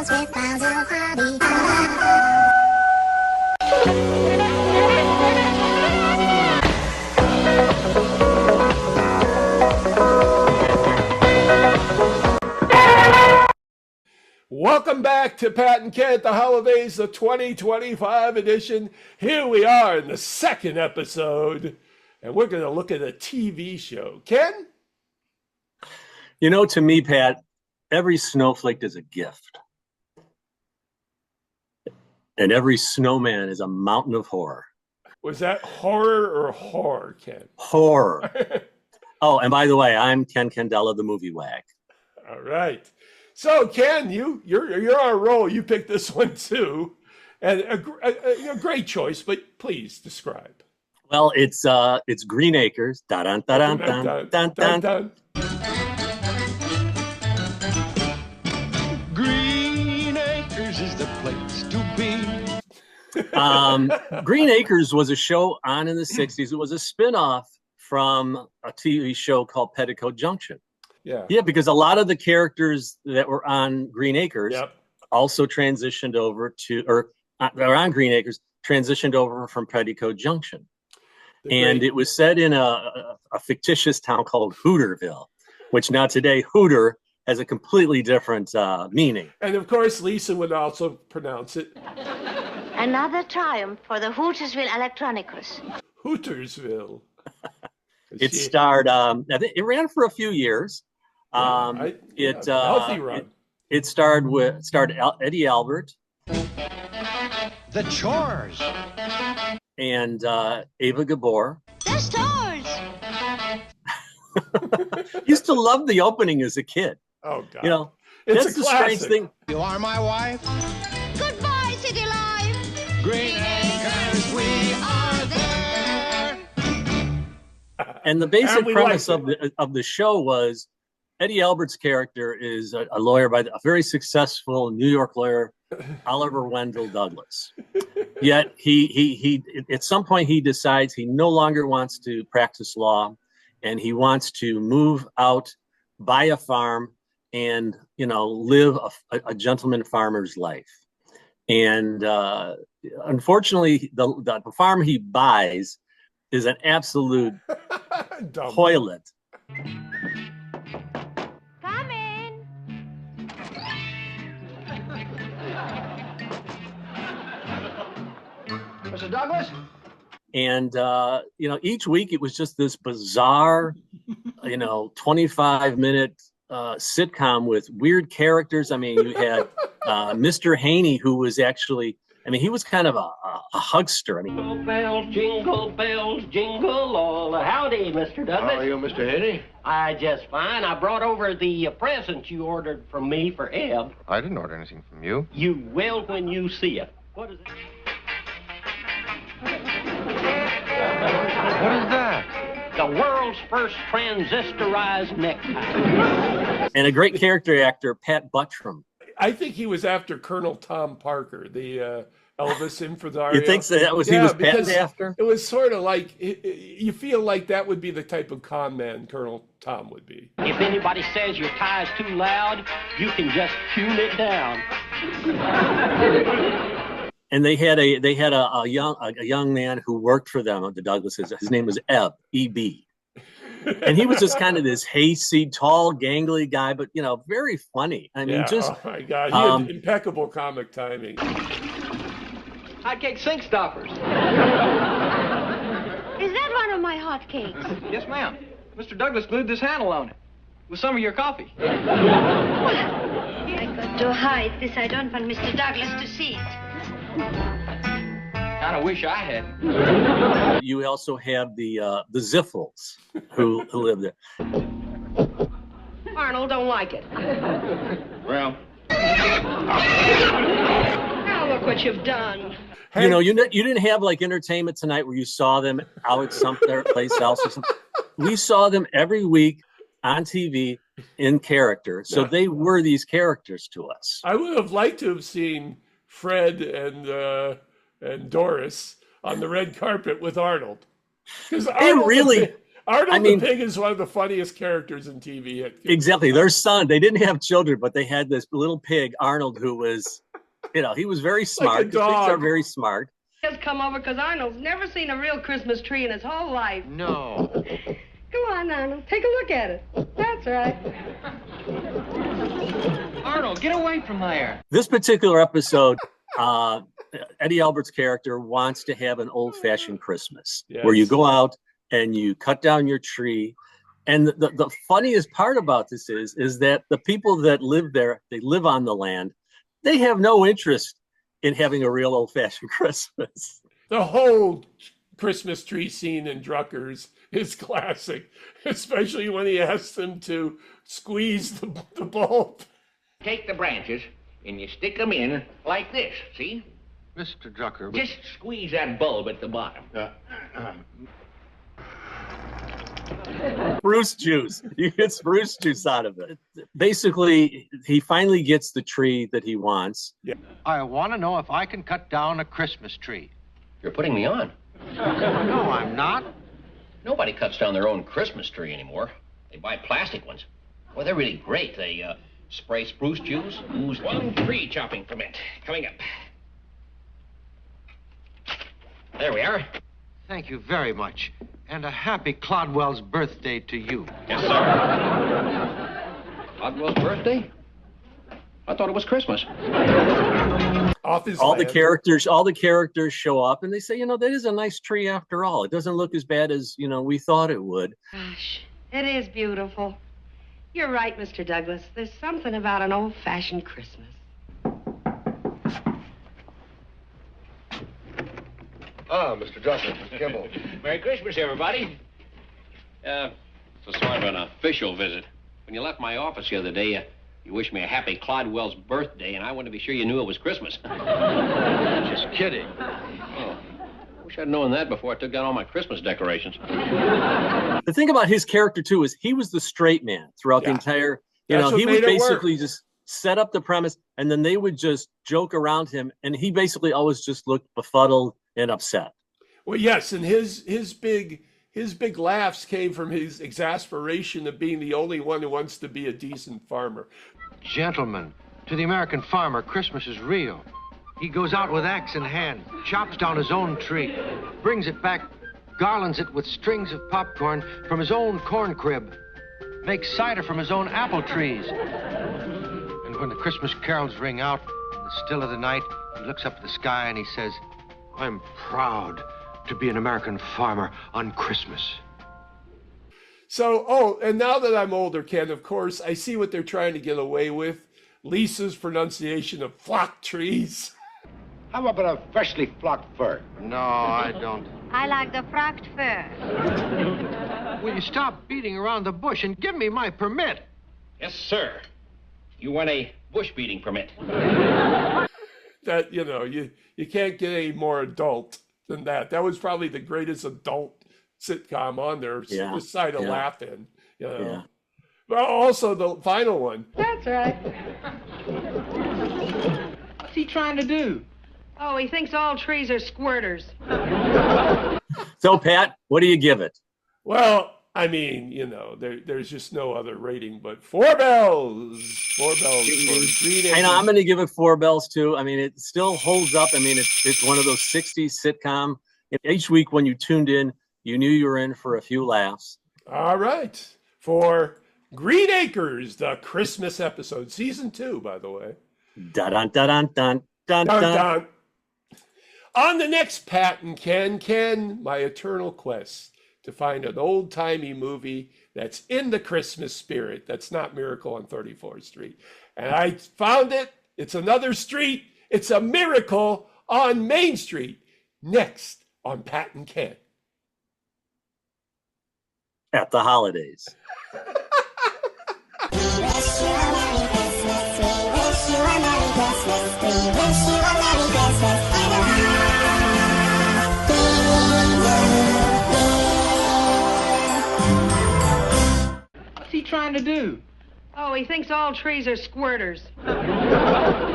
girls with miles of hobby. Welcome back to Pat and Ken at the holidays, the 2025 edition. Here we are in the second episode, and we're going to look at a TV show. Ken? You know, to me, Pat, every snowflake is a gift. And every snowman is a mountain of horror. Was that horror or horror, Ken? Horror. Oh, and by the way, I'm Ken Candela, the movie wag. All right. So, Ken, you're on a roll. You picked this one too, and a great choice. But please describe. Well, it's Green Acres. Dun dun dun dun dun dun dun. Green Acres is the place to be. Green Acres was a show on in the 60s. It was a spinoff from a TV show called Petticoat Junction. Yeah, because a lot of the characters that were on Green Acres also transitioned over to, or are on Green Acres, transitioned over from Petticoat Junction. And it was set in a fictitious town called Hooters-ville, which now today Hooter has a completely different meaning. And of course, Lisa would also pronounce it. Another triumph for the Hooters-ville Electronicus. Hooters-ville. It starred, it ran for a few years. Healthy run. It starred Eddie Albert. The Chores. And Ava Gabor. The stars. Used to love the opening as a kid. Oh, God. You know, it's that's a the strange classic. thing. You are my wife. Goodbye, City Life. Green Acres, we are there. And the basic we premise liked of the show was Eddie Albert's character is a lawyer a very successful New York lawyer, Oliver Wendell Douglas. Yet he at some point he decides he no longer wants to practice law, and he wants to move out, buy a farm, and live a gentleman farmer's life. And unfortunately, the farm he buys is an absolute toilet. Come in. Mr. Douglas? And, each week it was just this bizarre, 25-minute sitcom with weird characters. I mean, you had Mr. Haney, who was actually, he was kind of a huckster. Jingle bells, jingle all. Howdy, Mr. Douglas. How are you, Mr. Haney? Just fine. I brought over the present you ordered from me for Eb. I didn't order anything from you. You will when you see it. What is it? What is that? The world's first transistorized necktie. And a great character actor, Pat Buttram. I think he was after Colonel Tom Parker, the Elvis impresario. You think so? He was patented after? It was sort of like, you feel like that would be the type of con man Colonel Tom would be. If anybody says your tie is too loud, you can just tune it down. And they had a young man who worked for them, the Douglases. His name was Eb, E.B. And he was just kind of this hayseed, tall, gangly guy, but very funny. Oh my God, he had impeccable comic timing. Hotcake sink stoppers. Is that one of my hot cakes? Yes, ma'am. Mr. Douglas glued this handle on it with some of your coffee. I got to hide this. I don't want Mr. Douglas to see it. Kind of wish I had. You also have the Ziffels who live there. Arnold don't like it. Well. Now look what you've done. Hey. You didn't have like Entertainment Tonight where you saw them out someplace else or something. We saw them every week on TV in character. So they were these characters to us. I would have liked to have seen Fred and Doris on the red carpet with Arnold. Because Arnold the Pig is one of the funniest characters in TV. Exactly. Their son, they didn't have children, but they had this little pig, Arnold, who was, he was very smart. Like a dog. Pigs are very smart. He's come over because Arnold's never seen a real Christmas tree in his whole life. No. Go on, Arnold. Take a look at it. That's right. Arnold, get away from there. This particular episode, Eddie Albert's character wants to have an old-fashioned Christmas where you go out and you cut down your tree. And the funniest part about this is that the people that live there, they live on the land, they have no interest in having a real old-fashioned Christmas. The whole Christmas tree scene in Druckers is classic, especially when he asks them to squeeze the bulb. Take the branches and you stick them in like this, see? Mr. Drucker. Just squeeze that bulb at the bottom. Spruce juice. You get spruce juice out of it. Basically, he finally gets the tree that he wants. Yeah. I want to know if I can cut down a Christmas tree. You're putting me on. No, I'm not. Nobody cuts down their own Christmas tree anymore. They buy plastic ones. Well, they're really great. They spray spruce juice, ooze one tree chopping permit. Coming up. There we are. Thank you very much. And a happy Clodwell's birthday to you. Yes, sir. Clodwell's birthday? I thought it was Christmas. All the characters show up and they say, that is a nice tree after all. It doesn't look as bad as, we thought it would. Gosh, it is beautiful. You're right, Mr. Douglas. There's something about an old-fashioned Christmas. Ah, Mr. Drucker, Mr. Kimball. Merry Christmas, everybody. It's a sort of an official visit. When you left my office the other day, you wished me a happy Clodwell's birthday, and I wanted to be sure you knew it was Christmas. Just kidding. Oh, wish I'd known that before I took down all my Christmas decorations. The thing about his character, too, is he was the straight man throughout the entire, he would basically just set up the premise, and then they would just joke around him, and he basically always just looked befuddled and upset. Well, yes, and his big laughs came from his exasperation of being the only one who wants to be a decent farmer. Gentlemen, to the American farmer, Christmas is real. He goes out with axe in hand, chops down his own tree, brings it back, garlands it with strings of popcorn from his own corn crib, makes cider from his own apple trees. And when the Christmas carols ring out in the still of the night, he looks up at the sky and he says, I'm proud to be an American farmer on Christmas. So, and now that I'm older, Ken, of course, I see what they're trying to get away with. Lisa's pronunciation of flock trees. How about a freshly flocked fir? No, I don't. I like the frocked fur. Will you stop beating around the bush and give me my permit? Yes, sir. You want a bush beating permit. That, you can't get any more adult than that. That was probably the greatest adult sitcom on there. Yeah. Just side of laughing. Yeah. Well, also the final one. That's right. What's he trying to do? Oh, he thinks all trees are squirters. So, Pat, what do you give it? Well, I mean, there's just no other rating but 4 bells. 4 bells for Green Acres. I know, I'm going to give it 4 bells, too. I mean, it still holds up. I mean, it's one of those 60s sitcom. Each week when you tuned in, you knew you were in for a few laughs. All right. For Green Acres, the Christmas episode, season 2, by the way. Dun-dun-dun-dun-dun-dun. On the next Pat and Ken, my eternal quest to find an old-timey movie that's in the Christmas spirit, that's not Miracle on 34th Street. And I found it. It's another street. It's a Miracle on Main Street. Next on Pat and Ken. At the holidays. What's he trying to do? Oh, he thinks all trees are squirters.